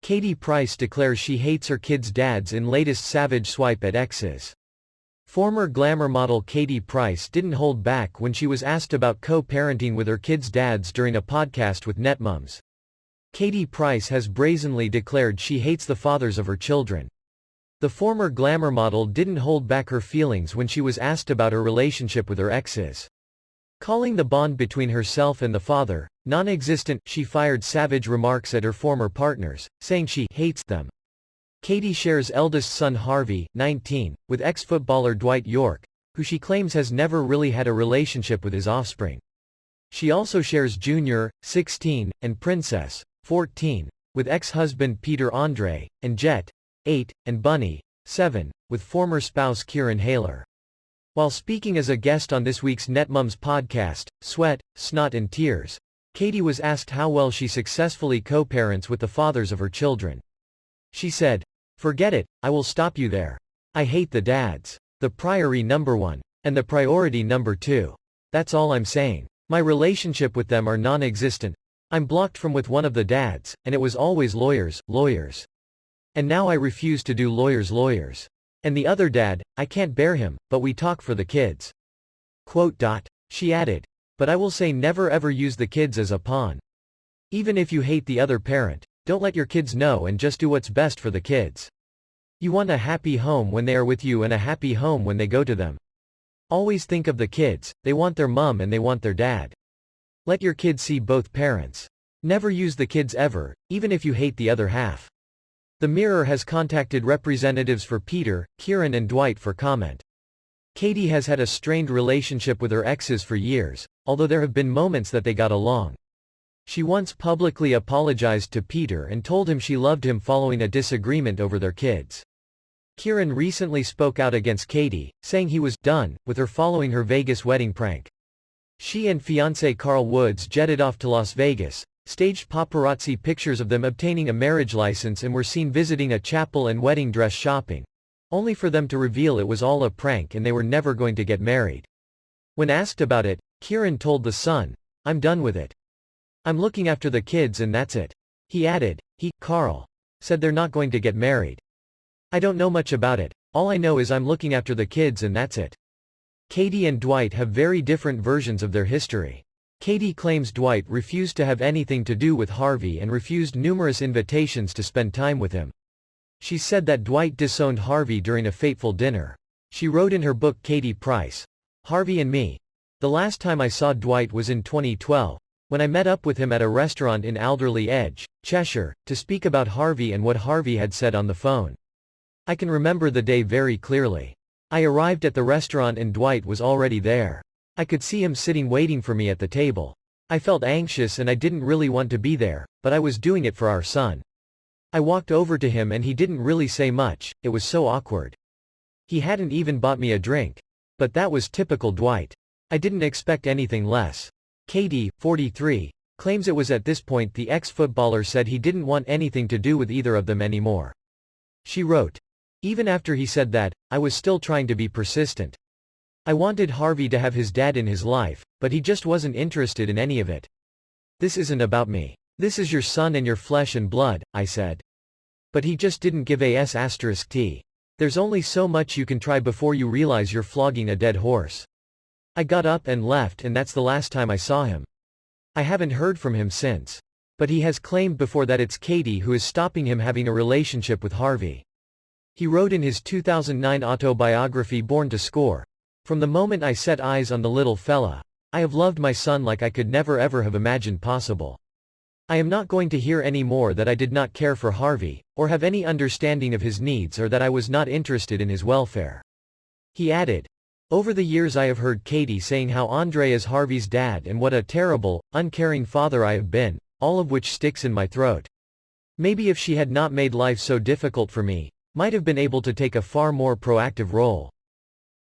Katie Price declares she hates her kids' dads in latest savage swipe at exes. Former glamour model Katie Price didn't hold back when she was asked about co-parenting with her kids' dads during a podcast with Netmums. Katie Price has brazenly declared she hates the fathers of her children. The former glamour model didn't hold back her feelings when she was asked about her relationship with her exes. Calling the bond between herself and the father non-existent, she fired savage remarks at her former partners, saying she hates them. Katie shares eldest son Harvey, 19, with ex-footballer Dwight Yorke, who she claims has never really had a relationship with his offspring. She also shares Junior, 16, and Princess, 14, with ex-husband Peter Andre, and Jet, 8, and Bunny, 7, with former spouse Kieran Haler. While speaking as a guest on this week's Netmums podcast, Sweat, Snot and Tears, Katie was asked how well she successfully co-parents with the fathers of her children. She said, "Forget it, I will stop you there. I hate the dads. The priority number 1. And the priority number 2. That's all I'm saying. My relationship with them are non-existent. I'm blocked from with one of the dads, and it was always lawyers. And now I refuse to do lawyers. And the other dad, I can't bear him, but we talk for the kids." She added, "But I will say never ever use the kids as a pawn. Even if you hate the other parent, don't let your kids know and just do what's best for the kids. You want a happy home when they are with you and a happy home when they go to them. Always think of the kids, they want their mom and they want their dad. Let your kids see both parents. Never use the kids ever, even if you hate the other half." The Mirror has contacted representatives for Peter, Kieran and Dwight for comment. Katie has had a strained relationship with her exes for years, although there have been moments that they got along. She once publicly apologized to Peter and told him she loved him following a disagreement over their kids. Kieran recently spoke out against Katie, saying he was done with her following her Vegas wedding prank. She and fiancé Carl Woods jetted off to Las Vegas, staged paparazzi pictures of them obtaining a marriage license and were seen visiting a chapel and wedding dress shopping, only for them to reveal it was all a prank and they were never going to get married. When asked about it, Kieran told The Sun, "I'm done with it. I'm looking after the kids and that's it." He added, Carl, said they're not going to get married. "I don't know much about it, all I know is I'm looking after the kids and that's it." Katie and Dwight have very different versions of their history. Katie claims Dwight refused to have anything to do with Harvey and refused numerous invitations to spend time with him. She said that Dwight disowned Harvey during a fateful dinner. She wrote in her book Katie Price, "Harvey and me. The last time I saw Dwight was in 2012, when I met up with him at a restaurant in Alderley Edge, Cheshire, to speak about Harvey and what Harvey had said on the phone. I can remember the day very clearly. I arrived at the restaurant and Dwight was already there. I could see him sitting waiting for me at the table. I felt anxious and I didn't really want to be there, but I was doing it for our son. I walked over to him and he didn't really say much, it was so awkward. He hadn't even bought me a drink. But that was typical Dwight. I didn't expect anything less." Katie, 43, claims it was at this point the ex-footballer said he didn't want anything to do with either of them anymore. She wrote, "Even after he said that, I was still trying to be persistent. I wanted Harvey to have his dad in his life, but he just wasn't interested in any of it. This isn't about me. This is your son and your flesh and blood," I said. But he just didn't give a**t. There's only so much you can try before you realize you're flogging a dead horse. I got up and left and that's the last time I saw him. I haven't heard from him since. But he has claimed before that it's Katie who is stopping him having a relationship with Harvey." He wrote in his 2009 autobiography Born to Score, "From the moment I set eyes on the little fella, I have loved my son like I could never ever have imagined possible. I am not going to hear any more that I did not care for Harvey, or have any understanding of his needs or that I was not interested in his welfare." He added, "Over the years I have heard Katie saying how Andre is Harvey's dad and what a terrible, uncaring father I have been, all of which sticks in my throat. Maybe if she had not made life so difficult for me, might have been able to take a far more proactive role.